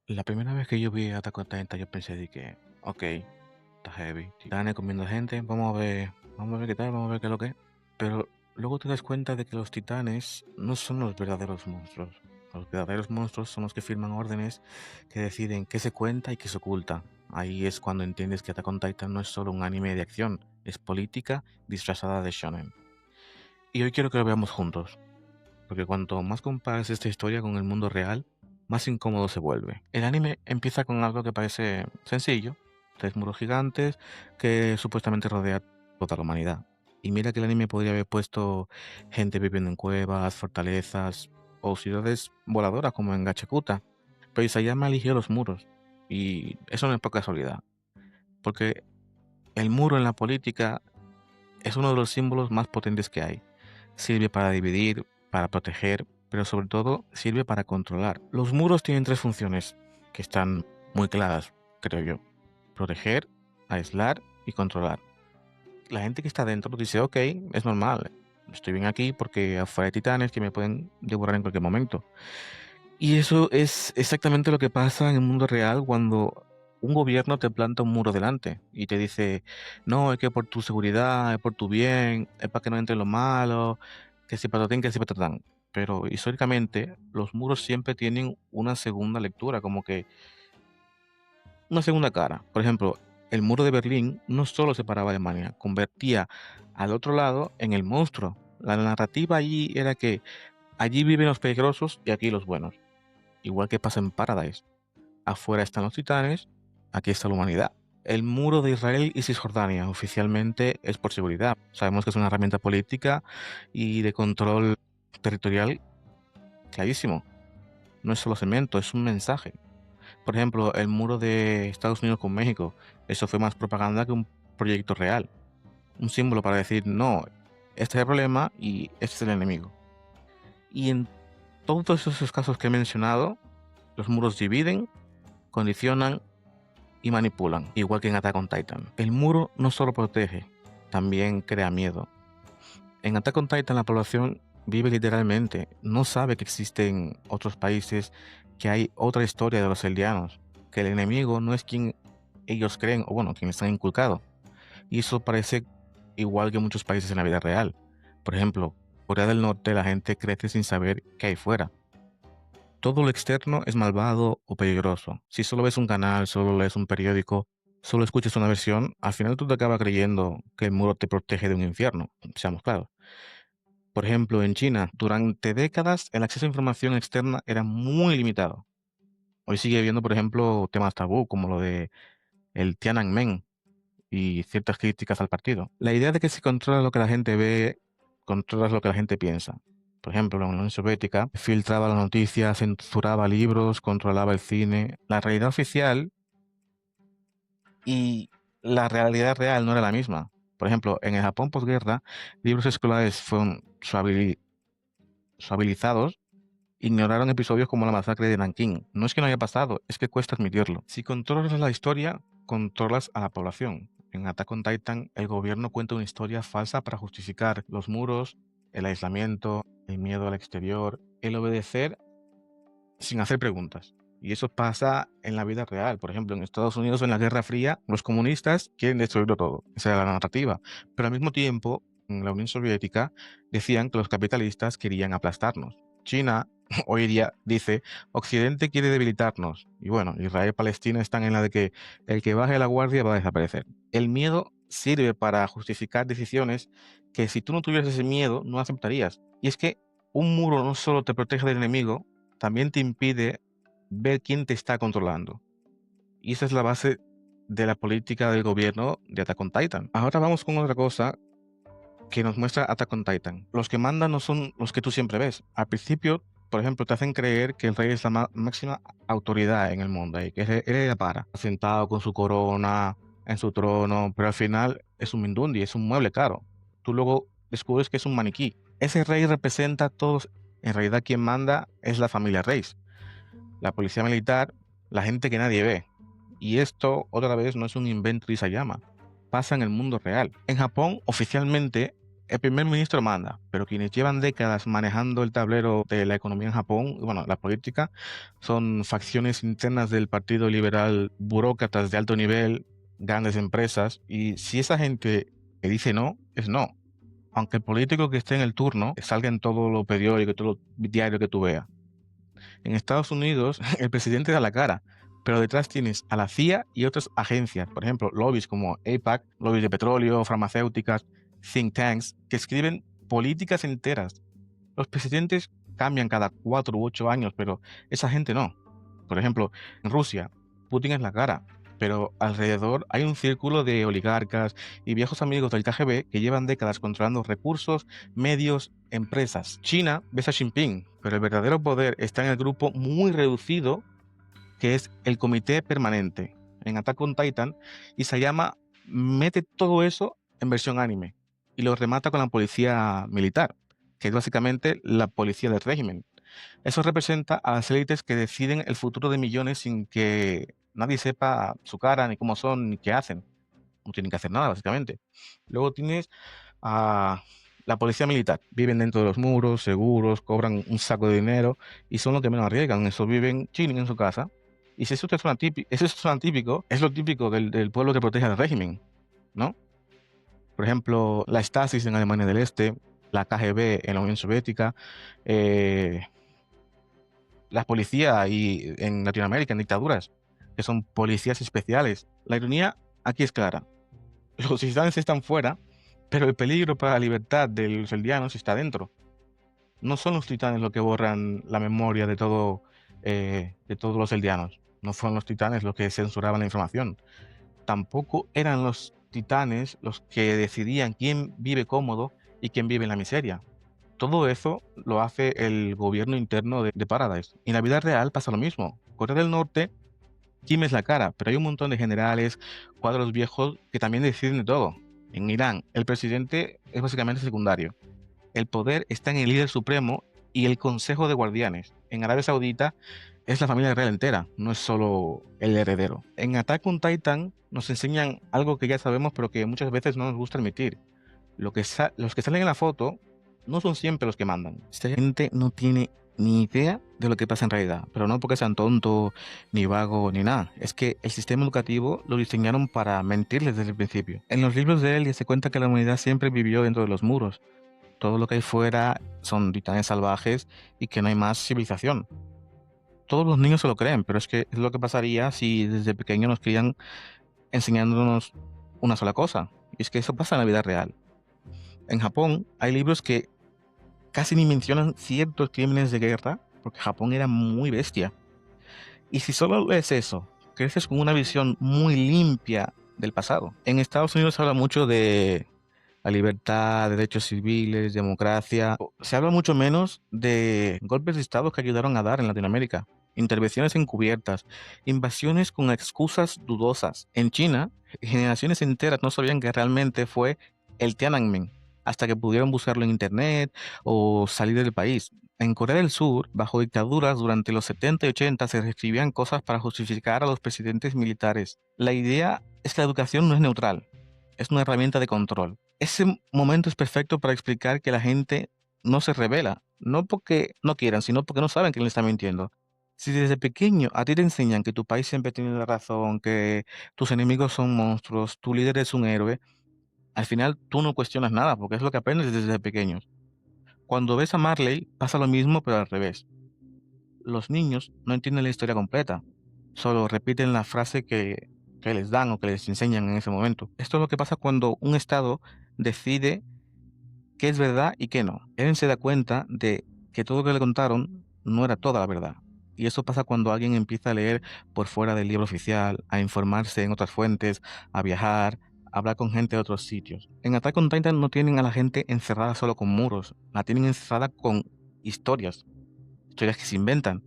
La primera vez que yo vi Attack on Titan, yo pensé de que, ok, está heavy. Titanes comiendo gente, vamos a ver qué tal, vamos a ver qué es lo que es. Pero luego te das cuenta de que los titanes no son los verdaderos monstruos. Los verdaderos monstruos son los que firman órdenes que deciden qué se cuenta y qué se oculta. Ahí es cuando entiendes que Attack on Titan no es solo un anime de acción, es política disfrazada de shonen. Y hoy quiero que lo veamos juntos, porque cuanto más compares esta historia con el mundo real, más incómodo se vuelve. El anime empieza con algo que parece sencillo, tres muros gigantes que supuestamente rodea toda la humanidad. Y mira que el anime podría haber puesto gente viviendo en cuevas, fortalezas o ciudades voladoras como en Gachakuta, pero Isayama eligió los muros, y eso no es por casualidad, porque el muro en la política es uno de los símbolos más potentes que hay. Sirve para dividir, para proteger, pero sobre todo sirve para controlar. Los muros tienen tres funciones que están muy claras, creo yo. Proteger, aislar y controlar. La gente que está dentro dice, ok, es normal, estoy bien aquí porque afuera hay titanes que me pueden devorar en cualquier momento. Y eso es exactamente lo que pasa en el mundo real cuando un gobierno te planta un muro delante y te dice, no, es que por tu seguridad, es por tu bien, es para que no entre lo malo, que si patatín, que si patatán. Pero históricamente los muros siempre tienen una segunda lectura, como que una segunda cara. Por ejemplo, el muro de Berlín no solo separaba a Alemania, convertía al otro lado en el monstruo. La narrativa allí era que allí viven los peligrosos y aquí los buenos, igual que pasa en Paradise. Afuera están los titanes, aquí está la humanidad. El muro de Israel y Cisjordania oficialmente es por seguridad. Sabemos que es una herramienta política y de control territorial clarísimo. No es solo cemento, es un mensaje. Por ejemplo, el muro de Estados Unidos con México, eso fue más propaganda que un proyecto real. Un símbolo para decir, no, este es el problema y este es el enemigo. Y en todos esos casos que he mencionado, los muros dividen, condicionan y manipulan, igual que en Attack on Titan. El muro no solo protege, también crea miedo. En Attack on Titan la población vive literalmente, no sabe que existen otros países, que hay otra historia de los eldianos, que el enemigo no es quien ellos creen, o bueno, quien están inculcado. Y eso parece igual que en muchos países en la vida real. Por ejemplo, Corea del Norte, la gente crece sin saber qué hay fuera. Todo lo externo es malvado o peligroso. Si solo ves un canal, solo lees un periódico, solo escuchas una versión, al final tú te acabas creyendo que el muro te protege de un infierno, seamos claros. Por ejemplo, en China, durante décadas el acceso a información externa era muy limitado. Hoy sigue habiendo, por ejemplo, temas tabú como lo de el Tiananmen y ciertas críticas al partido. La idea de que si controlas lo que la gente ve, controlas lo que la gente piensa. Por ejemplo, la Unión Soviética filtraba las noticias, censuraba libros, controlaba el cine. La realidad oficial y la realidad real no era la misma. Por ejemplo, en el Japón posguerra, libros escolares fueron suavizados, ignoraron episodios como la masacre de Nankín. No es que no haya pasado, es que cuesta admitirlo. Si controlas la historia, controlas a la población. En Attack on Titan, el gobierno cuenta una historia falsa para justificar los muros, el aislamiento, el miedo al exterior, el obedecer sin hacer preguntas. Y eso pasa en la vida real. Por ejemplo, en Estados Unidos, en la Guerra Fría, los comunistas quieren destruirlo todo. Esa era la narrativa. Pero al mismo tiempo, en la Unión Soviética, decían que los capitalistas querían aplastarnos. China hoy día dice, Occidente quiere debilitarnos. Y bueno, Israel y Palestina están en la de que el que baje la guardia va a desaparecer. El miedo sirve para justificar decisiones que si tú no tuvieras ese miedo, no aceptarías. Y es que un muro no solo te protege del enemigo, también te impide ver quién te está controlando. Y esa es la base de la política del gobierno de Attack on Titan. Ahora vamos con otra cosa que nos muestra Attack on Titan. Los que mandan no son los que tú siempre ves. Al principio, por ejemplo, te hacen creer que el rey es la máxima autoridad en el mundo y que él la para, sentado con su corona en su trono, pero al final es un mindundi, es un mueble caro. Tú luego descubres que es un maniquí. Ese rey representa a todos. En realidad, quien manda es la familia Reis, la policía militar, la gente que nadie ve. Y esto, otra vez, no es un invento de Isayama, pasa en el mundo real. En Japón, oficialmente, el primer ministro manda, pero quienes llevan décadas manejando el tablero de la economía en Japón, bueno, la política, son facciones internas del Partido Liberal, burócratas de alto nivel, grandes empresas, y si esa gente le dice no, es no. Aunque el político que esté en el turno salga en todos los periódicos, todos los diarios que tú veas. En Estados Unidos, el presidente da la cara, pero detrás tienes a la CIA y otras agencias, por ejemplo, lobbies como AIPAC, lobbies de petróleo, farmacéuticas, think tanks, que escriben políticas enteras. Los presidentes cambian cada 4 u 8 años, pero esa gente no. Por ejemplo, en Rusia, Putin es la cara, pero alrededor hay un círculo de oligarcas y viejos amigos del KGB que llevan décadas controlando recursos, medios, empresas. China ves a Xi Jinping, pero el verdadero poder está en el grupo muy reducido que es el Comité Permanente en Attack on Titan, y Sayama mete todo eso en versión anime y lo remata con la policía militar, que es básicamente la policía del régimen. Eso representa a las élites que deciden el futuro de millones sin que nadie sepa su cara, ni cómo son, ni qué hacen. No tienen que hacer nada, básicamente. Luego tienes a la policía militar. Viven dentro de los muros, seguros, cobran un saco de dinero y son los que menos arriesgan. Eso viven chilling en su casa. Y si eso te suena típico, es lo típico del pueblo que protege al régimen, ¿no? Por ejemplo, la Stasi en Alemania del Este, la KGB en la Unión Soviética, eh, las policías y en Latinoamérica, en dictaduras, que son policías especiales. La ironía aquí es clara. Los titanes están fuera, pero el peligro para la libertad de los eldianos está dentro. No son los titanes los que borran la memoria de todos los eldianos. No fueron los titanes los que censuraban la información. Tampoco eran los titanes los que decidían quién vive cómodo y quién vive en la miseria. Todo eso lo hace el gobierno interno de Paradise. Y en la vida real pasa lo mismo. Corea del Norte, Kim es la cara, pero hay un montón de generales, cuadros viejos que también deciden de todo. En Irán, el presidente es básicamente secundario. El poder está en el líder supremo y el consejo de guardianes. En Arabia Saudita es la familia real entera, no es solo el heredero. En Attack on Titan nos enseñan algo que ya sabemos, pero que muchas veces no nos gusta admitir. Los que salen en la foto no son siempre los que mandan. Esta gente no tiene ni idea de lo que pasa en realidad, pero no porque sean tontos, ni vagos, ni nada. Es que el sistema educativo lo diseñaron para mentirles desde el principio. En los libros de él ya se cuenta que la humanidad siempre vivió dentro de los muros. Todo lo que hay fuera son titanes salvajes y que no hay más civilización. Todos los niños se lo creen, pero es que es lo que pasaría si desde pequeños nos crían enseñándonos una sola cosa. Y es que eso pasa en la vida real. En Japón hay libros que casi ni mencionan ciertos crímenes de guerra, porque Japón era muy bestia. Y si solo lees eso, creces con una visión muy limpia del pasado. En Estados Unidos se habla mucho de la libertad, derechos civiles, democracia. Se habla mucho menos de golpes de Estado que ayudaron a dar en Latinoamérica, intervenciones encubiertas, invasiones con excusas dudosas. En China, generaciones enteras no sabían que realmente fue el Tiananmen, hasta que pudieron buscarlo en internet o salir del país. En Corea del Sur, bajo dictaduras durante los 70 y 80 se reescribían cosas para justificar a los presidentes militares. La idea es que la educación no es neutral, es una herramienta de control. Ese momento es perfecto para explicar que la gente no se revela, no porque no quieran, sino porque no saben que le están mintiendo. Si desde pequeño a ti te enseñan que tu país siempre tiene la razón, que tus enemigos son monstruos, tu líder es un héroe, al final tú no cuestionas nada, porque es lo que aprendes desde pequeños. Cuando ves a Marley, pasa lo mismo, pero al revés. Los niños no entienden la historia completa, solo repiten la frase que les dan o que les enseñan en ese momento. Esto es lo que pasa cuando un Estado decide qué es verdad y qué no. Eren se da cuenta de que todo lo que le contaron no era toda la verdad. Y eso pasa cuando alguien empieza a leer por fuera del libro oficial, a informarse en otras fuentes, a viajar, a hablar con gente de otros sitios. En Attack on Titan no tienen a la gente encerrada solo con muros, la tienen encerrada con historias, historias que se inventan.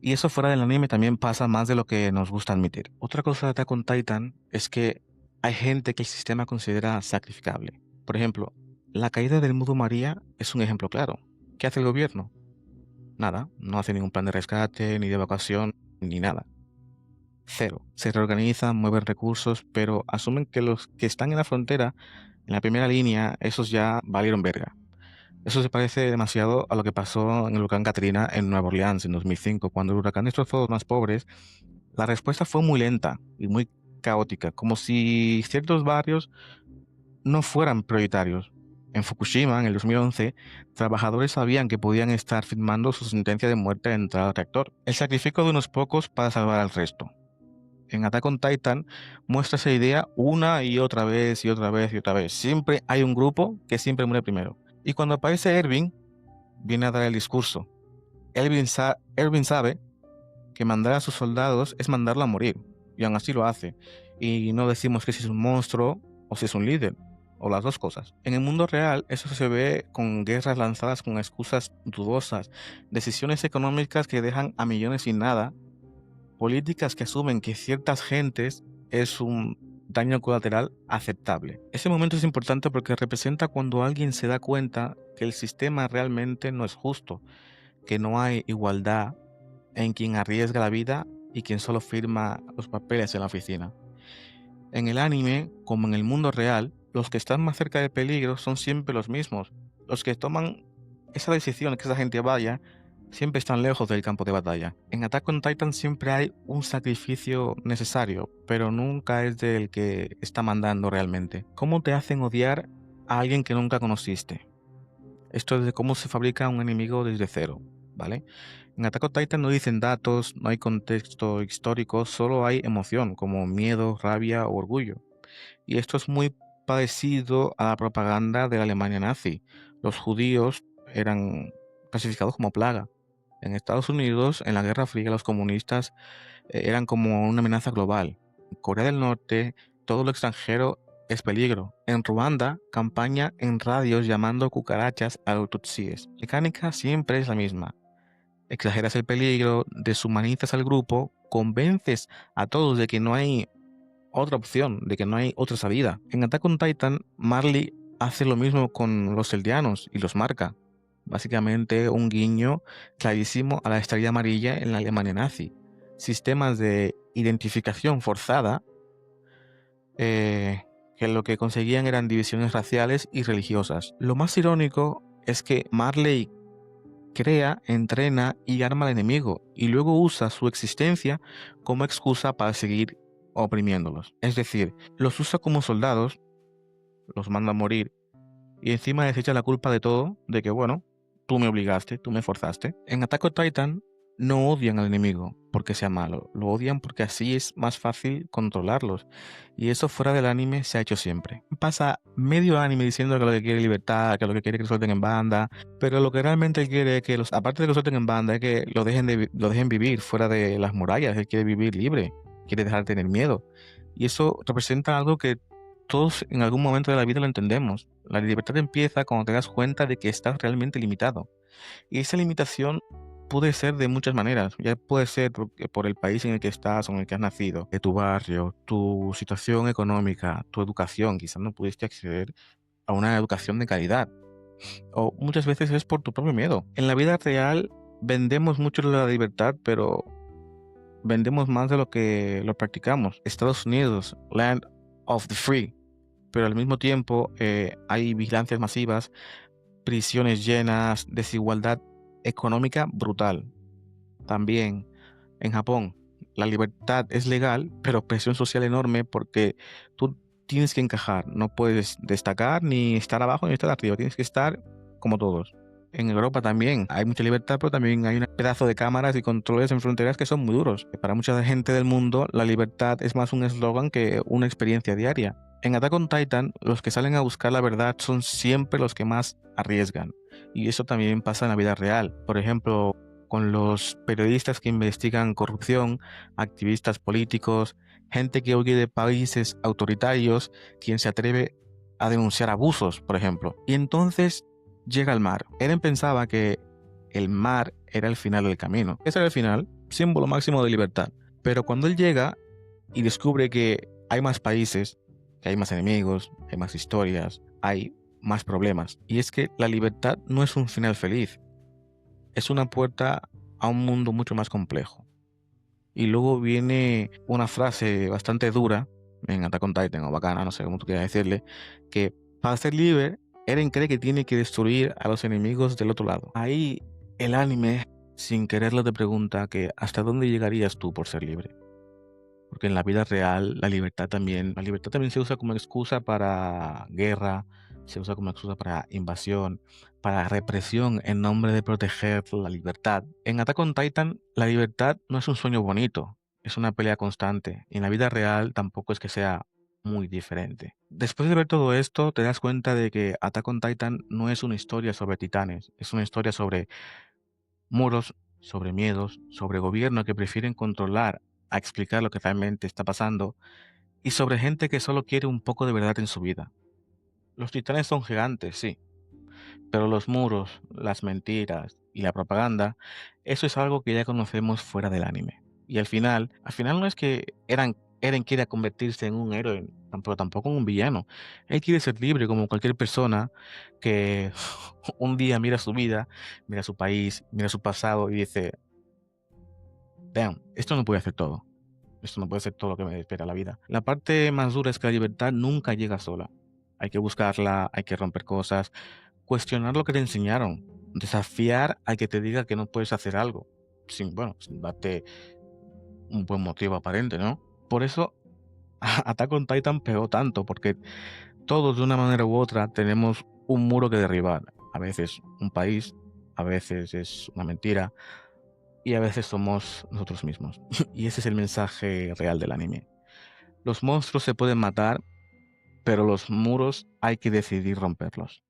Y eso fuera del anime también pasa más de lo que nos gusta admitir. Otra cosa de Attack on Titan es que hay gente que el sistema considera sacrificable. Por ejemplo, la caída del Mundo María es un ejemplo claro. ¿Qué hace el gobierno? Nada, no hace ningún plan de rescate, ni de evacuación, ni nada. Cero. Se reorganizan, mueven recursos, pero asumen que los que están en la frontera En la primera línea, esos ya valieron verga. Eso se parece demasiado a lo que pasó en el huracán Katrina en Nueva Orleans en 2005. Cuando el huracán destrozó a los más pobres, la respuesta fue muy lenta y muy caótica, como si ciertos barrios no fueran prioritarios. En Fukushima, en el 2011, trabajadores sabían que podían estar firmando su sentencia de muerte de entrada al reactor. El sacrificio de unos pocos para salvar al resto. En Attack on Titan muestra esa idea una y otra vez y otra vez y otra vez. Siempre hay un grupo que siempre muere primero. Y cuando aparece Erwin, viene a dar el discurso. Erwin sabe que mandar a sus soldados es mandarlo a morir, y aún así lo hace. Y no decimos que si es un monstruo o si es un líder, o las dos cosas. En el mundo real, eso se ve con guerras lanzadas con excusas dudosas, decisiones económicas que dejan a millones sin nada, políticas que asumen que ciertas gentes es un daño colateral aceptable. Ese momento es importante porque representa cuando alguien se da cuenta que el sistema realmente no es justo, que no hay igualdad en quien arriesga la vida y quien solo firma los papeles en la oficina. En el anime, como en el mundo real, los que están más cerca del peligro son siempre los mismos. Los que toman esa decisión de que esa gente vaya, siempre están lejos del campo de batalla. En Attack on Titan siempre hay un sacrificio necesario, pero nunca es del que está mandando realmente. ¿Cómo te hacen odiar a alguien que nunca conociste? Esto es de cómo se fabrica un enemigo desde cero, ¿vale? En Attack on Titan no dicen datos, no hay contexto histórico, solo hay emoción, como miedo, rabia o orgullo. Y esto es muy parecido a la propaganda de la Alemania nazi. Los judíos eran clasificados como plaga. En Estados Unidos, en la Guerra Fría, los comunistas eran como una amenaza global. En Corea del Norte, todo lo extranjero es peligro. En Ruanda, campaña en radios llamando cucarachas a los tutsíes. La mecánica siempre es la misma. Exageras el peligro, deshumanizas al grupo, convences a todos de que no hay otra opción, de que no hay otra salida. En Attack on Titan, Marley hace lo mismo con los eldianos y los marca. Básicamente un guiño clarísimo a la estrella amarilla en la Alemania nazi. Sistemas de identificación forzada que lo que conseguían eran divisiones raciales y religiosas. Lo más irónico es que Marley crea, entrena y arma al enemigo y luego usa su existencia como excusa para seguir oprimiéndolos. Es decir, los usa como soldados, los manda a morir y encima les echa la culpa de todo, de que bueno, tú me obligaste, tú me forzaste. En Attack on Titan no odian al enemigo porque sea malo, lo odian porque así es más fácil controlarlos. Y eso fuera del anime se ha hecho siempre. Pasa medio anime diciendo que lo que quiere es libertad, que lo que quiere es que lo suelten en banda, pero lo que realmente él quiere es que, aparte de que lo suelten en banda, es que lo dejen vivir fuera de las murallas. Él quiere vivir libre, quiere dejar de tener miedo. Y eso representa algo que todos en algún momento de la vida lo entendemos. La libertad empieza cuando te das cuenta de que estás realmente limitado. Y esa limitación puede ser de muchas maneras. Ya puede ser por el país en el que estás o en el que has nacido, de tu barrio, tu situación económica, tu educación. Quizás no pudiste acceder a una educación de calidad. O muchas veces es por tu propio miedo. En la vida real vendemos mucho la libertad, pero vendemos más de lo que lo practicamos. Estados Unidos, Land of the Free. Pero al mismo tiempo hay vigilancias masivas, prisiones llenas, desigualdad económica brutal. También en Japón, la libertad es legal, pero presión social enorme porque tú tienes que encajar, no puedes destacar ni estar abajo ni estar arriba, tienes que estar como todos. En Europa también hay mucha libertad, pero también hay un pedazo de cámaras y controles en fronteras que son muy duros. Para mucha gente del mundo, la libertad es más un eslogan que una experiencia diaria. En Attack on Titan, los que salen a buscar la verdad son siempre los que más arriesgan. Y eso también pasa en la vida real. Por ejemplo, con los periodistas que investigan corrupción, activistas políticos, gente que huye de países autoritarios, quien se atreve a denunciar abusos, por ejemplo. Y entonces llega al mar. Eren pensaba que el mar era el final del camino. Ese era el final, símbolo máximo de libertad. Pero cuando él llega y descubre que hay más países, que hay más enemigos, hay más historias, hay más problemas. Y es que la libertad no es un final feliz, es una puerta a un mundo mucho más complejo. Y luego viene una frase bastante dura en Attack on Titan o bacana, no sé cómo tú quieras decirle, que Para ser libre, Eren cree que tiene que destruir a los enemigos del otro lado. Ahí el anime, sin quererlo, te pregunta que ¿hasta dónde llegarías tú por ser libre? Porque en la vida real la libertad también se usa como excusa para guerra, se usa como excusa para invasión, para represión en nombre de proteger la libertad. En Attack on Titan, la libertad no es un sueño bonito, es una pelea constante. Y en la vida real tampoco es que sea muy diferente. Después de ver todo esto, te das cuenta de que Attack on Titan no es una historia sobre titanes, es una historia sobre muros, sobre miedos, sobre gobiernos que prefieren controlar a explicar lo que realmente está pasando y sobre gente que solo quiere un poco de verdad en su vida. Los titanes son gigantes, sí, pero los muros, las mentiras y la propaganda, eso es algo que ya conocemos fuera del anime. Y al final no es que Eren quiera convertirse en un héroe, tampoco en un villano. Él quiere ser libre como cualquier persona que un día mira su vida, mira su país, mira su pasado y dice, damn, esto no puede hacer todo. Esto no puede ser todo lo que me espera la vida. La parte más dura es que la libertad nunca llega sola. Hay que buscarla, hay que romper cosas, cuestionar lo que te enseñaron, desafiar al que te diga que no puedes hacer algo, sin darte un buen motivo aparente, ¿no? Por eso Attack on Titan pegó tanto, porque todos de una manera u otra tenemos un muro que derribar. A veces un país, a veces es una mentira, y a veces somos nosotros mismos. Y ese es el mensaje real del anime. Los monstruos se pueden matar, pero los muros hay que decidir romperlos.